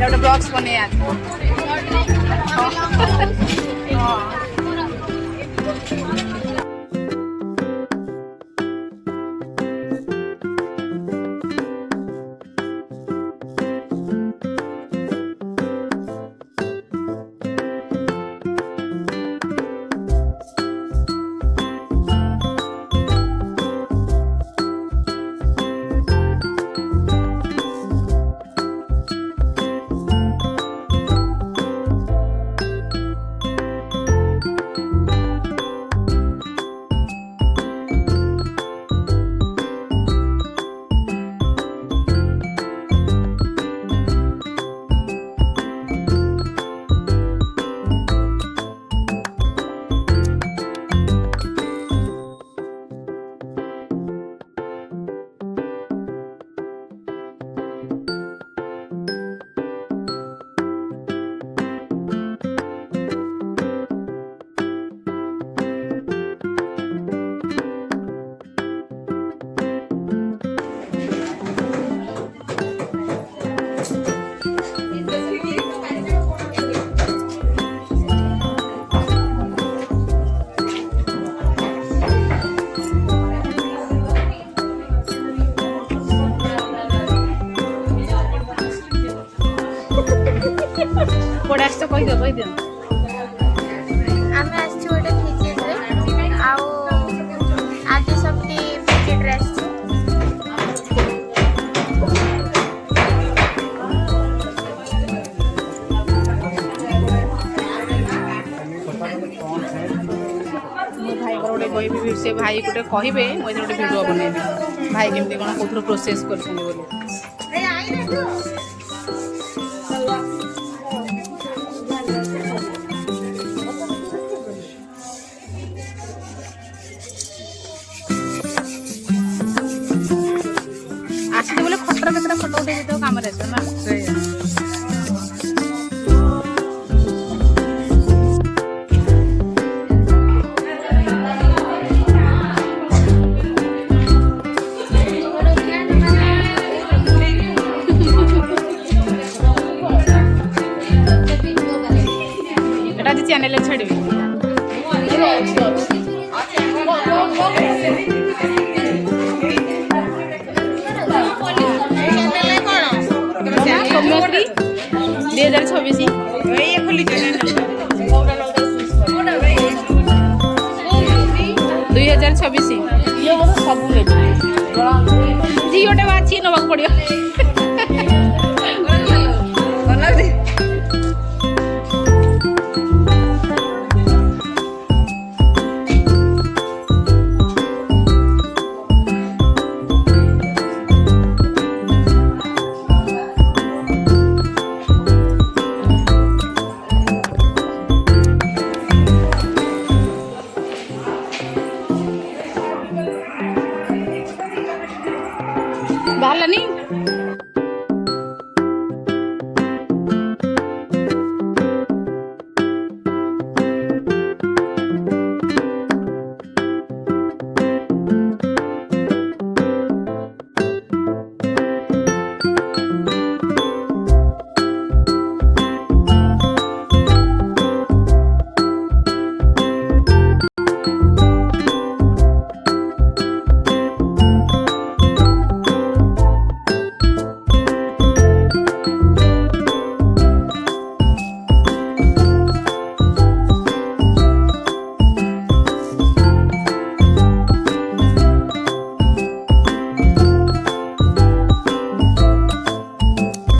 गोटे ब्लॉग्स बने कही दियो आमे आछि गोटे विजिट रे आउ आज सबटी विजिट रे आछि भाई गोटे कहबी से भाई गोटे कहबे मुझे गोटे वीडियो बनैबी भाई केमती कोन कोथरो प्रोसेस करछन बोली आसते बोले खतरा केतरा फोटो उठे तो काम रे ना एटा जे चैनल छाड़ी सौम्यश्री 2026 2026 सब झीटे बाछी नवाक पड़ो बाहर नहीं